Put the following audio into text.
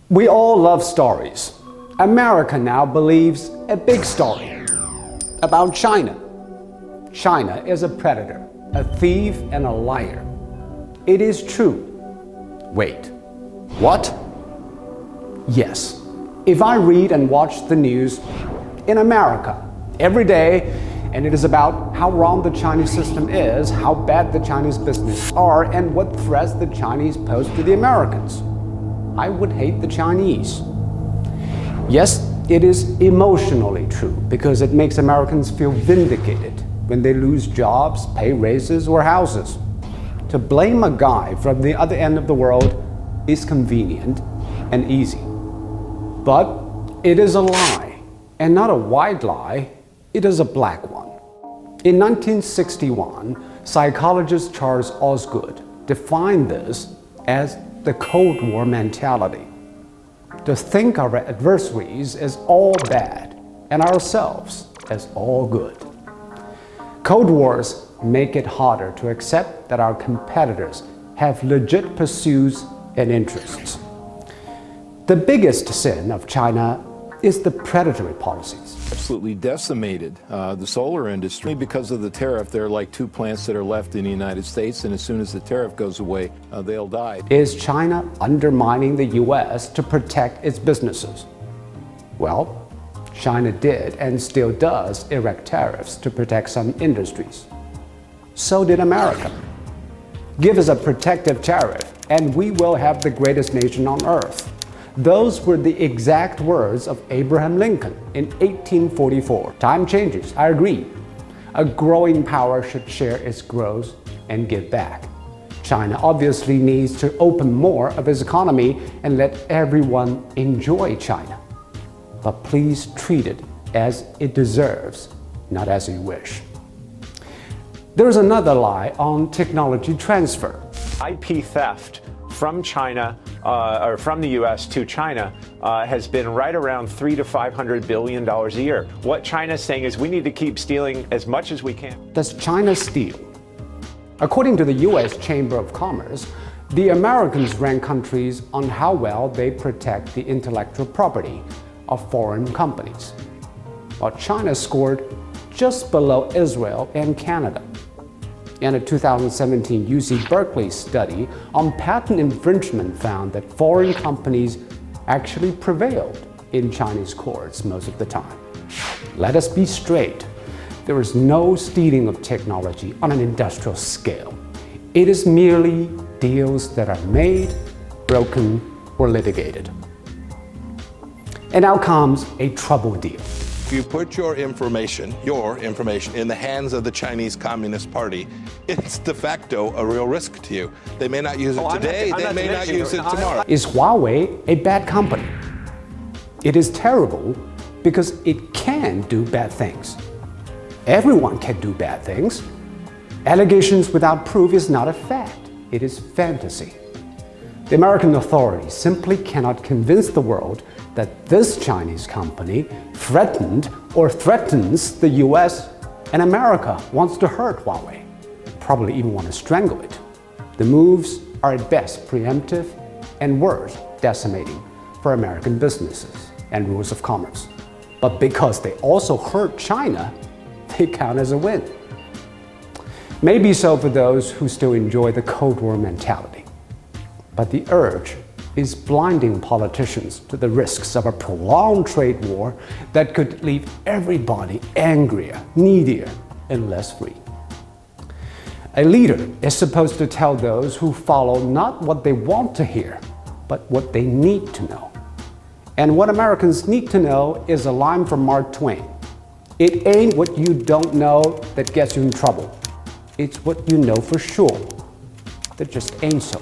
We all love stories. America now believes a big story about China. China is a predator, a thief, and a liar. It is true. Wait, what? Yes. If I read and watch the news in America every day, and it is about how wrong the Chinese system is, how bad the Chinese business are, and what threats the Chinese pose to the Americans, I would hate the Chinese. Yes, it is emotionally true because it makes Americans feel vindicated when they lose jobs, pay raises, or houses. To blame a guy from the other end of the world is convenient and easy. But it is a lie, and not a white lie, it is a black one. In 1961, psychologist Charles Osgood defined this as the Cold War mentality. To think our adversaries as all bad and ourselves as all good. Cold wars make it harder to accept that our competitors have legit pursuits and interests. The biggest sin of China is the predatory policies. Absolutely decimated the solar industry. Because of the tariff, there are like 2 plants that are left in the United States, and as soon as the tariff goes away, they'll die. Is China undermining the US to protect its businesses? Well, China did and still does erect tariffs to protect some industries. So did America. Give us a protective tariff, and we will have the greatest nation on earth. Those were the exact words of Abraham Lincoln in 1844. Time changes, I agree. A growing power should share its growth and give back. China obviously needs to open more of its economy and let everyone enjoy China. But please treat it as it deserves, not as you wish. There is another lie on technology transfer. IP theft from China or from the U.S. to China has been right around $300 to $500 billion a year. What China's saying is we need to keep stealing as much as we can. Does China steal? According to the U.S. Chamber of Commerce, the Americans rank countries on how well they protect the intellectual property of foreign companies, while China scored just below Israel and Canada. And a 2017 UC Berkeley study on patent infringement found that foreign companies actually prevailed in Chinese courts most of the time. Let us be straight. There is no stealing of technology on an industrial scale. It is merely deals that are made, broken, or litigated. And now comes a trouble deal. If you put your information in the hands of the Chinese Communist Party, it's de facto a real risk to you. They may not use it today, they may not use it tomorrow. Is Huawei a bad company? It is terrible because it can do bad things. Everyone can do bad things. Allegations without proof is not a fact, it is fantasy. The American authorities simply cannot convince the world that this Chinese company threatened or threatens the US, and America wants to hurt Huawei, probably even want to strangle it. The moves are at best preemptive and worse decimating for American businesses and rules of commerce. But because they also hurt China, they count as a win. Maybe so for those who still enjoy the Cold War mentality. But the urge is blinding politicians to the risks of a prolonged trade war that could leave everybody angrier, needier, and less free. A leader is supposed to tell those who follow not what they want to hear, but what they need to know. And what Americans need to know is a line from Mark Twain. It ain't what you don't know that gets you in trouble. It's what you know for sure that just ain't so.